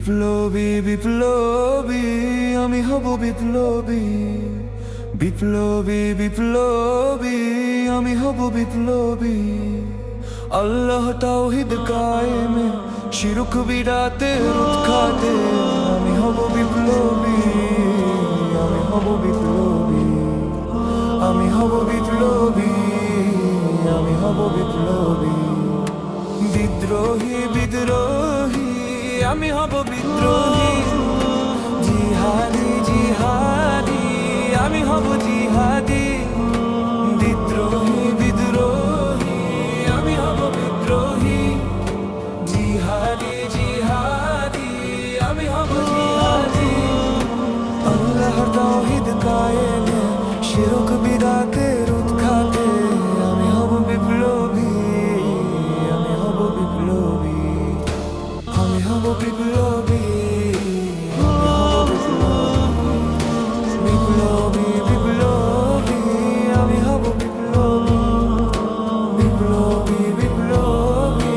বিপ্লবী বিপ্লবী আমি হব বিপ্লবী। বিপ্লবী বিপ্লবী আমি হব বিপ্লবী। আল্লাহ তাওহীদ কায়েমে শিরক বিদাতের উৎখাতে আমি হব বিপ্লবী। আমি হব বিপ্লবী। আমি হব বিপ্লবী। আমি হব বিপ্লবী। বিদ্রোহী বিদ্রোহী আমি হব বিদ্রোহী। জিহাদি জিহাদি আমি হব জিহাদি। বিদ্রোহী বিদ্রোহী আমি হব বিদ্রোহী। জিহাদি জিহাদি আমি হব জিহাদি। আল্লাহর তাওহীদ কায়েমে শিরক বিদাতের উৎখাতে আমি হব বিপ্লবী। আমি হব বিপ্লবী। আমি হব বিপ্লবী। বিপ্লবী বিপ্লবী আমি হব বিপ্লবী। বিপ্লবী বিপ্লবী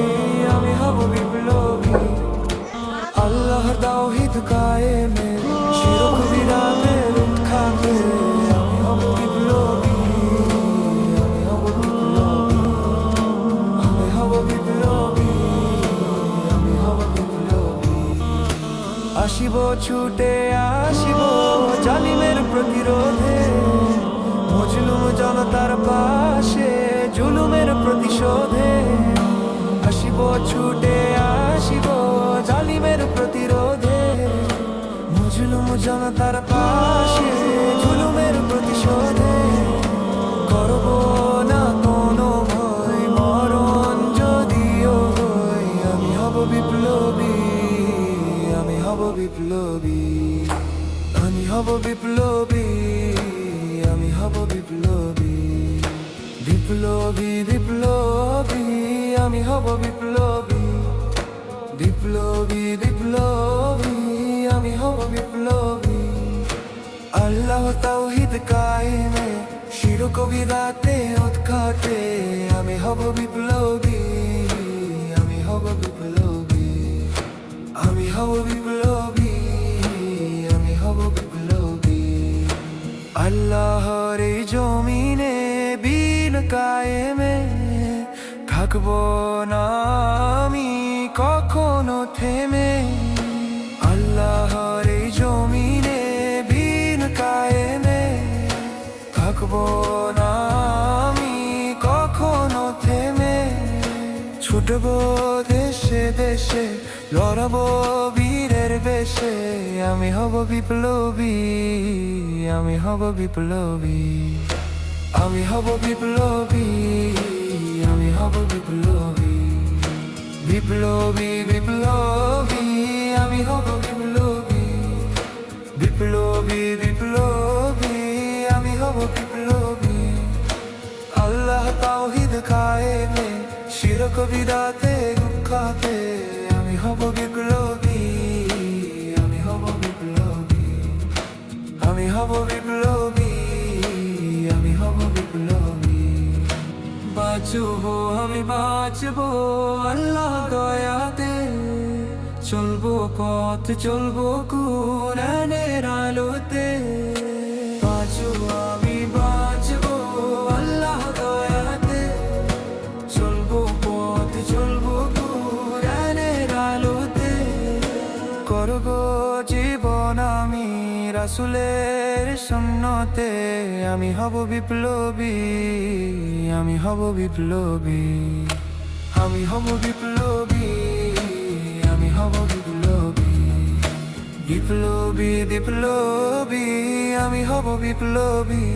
আমি হব বিপ্লবী। আল্লাহর তাওহীদ কায়েমে শিরক বিদাতের উৎখাতে আমি হব বিপ্লবী। আমি হব বিপ্লবী। আমি হব বিপ্লবী। আমি হব বিপ্লবী। আসিব ছুটে আসিব জালিমের প্রতিরোধে, মজলুম জনতার পাশে জুলুমের প্রতিশোধে। আসিব ছুটে আসিব জালিমের প্রতিরোধে, মজলুম জনতার পাশে জুলুমের প্রতিশোধে। করব না কোনো ভয় মরণ যদিও হয়, আমি হব বিপ্লবী। আমি হব বিপ্লবী। আমি হব বিপ্লবী। আমি হব বিপ্লবী। বিপ্লবী বিপ্লবী আমি হব বিপ্লবী। বিপ্লবী বিপ্লবী আমি হব বিপ্লবী। আল্লাহ তাওহীদ কায়েমে শিরক বিদাতে উৎখাতে আমি হব বিপ্লবী। আমি হব বিপ্লবী। আমি হব বিপ্লবী। আমি হব বিপ্লবী। আল্লাহর এই জমিনে বিন কায়েমে থাকবো না আমি কখনো থেমে। আল্লাহর এই জমিনে বিন কায়েমে থাকবো না আমি কখনো থেমে। ছুটবো দেশে দেশে লড়বো বীরের বেশে, আমি হব বিপ্লবী। আমি হব বিপ্লবী। আমি হব বিপ্লবী। আমি হব বিপ্লবী। বিপ্লবী বিপ্লবী আমি হব বিপ্লবী। বিপ্লবী বিপ্লবী আমি হব বিপ্লবী। আল্লাহ তাওহীদ কায়েমে শিরক বিদাতে উৎখাতে আমি হব বিপ্লবী। আমি হব বিপ্লবী। আমি হব বিপ্লবী। আমি হব বিপ্লবী। বাঁচবো আমি বাঁচবো আল্লাহ দয়াতে, চলবো পথ চলবো কুরআনের আলোতে। বাঁচবো আমি বাঁচবো আল্লাহ দয়াতে, চলবো পথ চলবো কুরআনের আলোতে। করবো জীবন আমি রাসূলের সুন্নতে, আমি হব বিপ্লবী। আমি হব বিপ্লবী। আমি হব বিপ্লবী। আমি হব বিপ্লবী। বিপ্লবী বিপ্লবী আমি হব বিপ্লবী।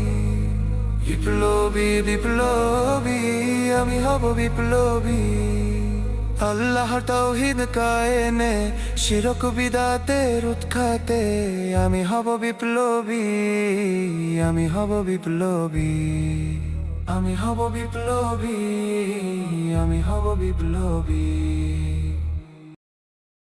বিপ্লবী বিপ্লবী আমি হব বিপ্লবী। আল্লাহর তাওহীদ কায়েমে শিরক বিদাতের উৎখাতে আমি হব বিপ্লবী। আমি হব বিপ্লবী। আমি হব বিপ্লবী। আমি হব বিপ্লবী।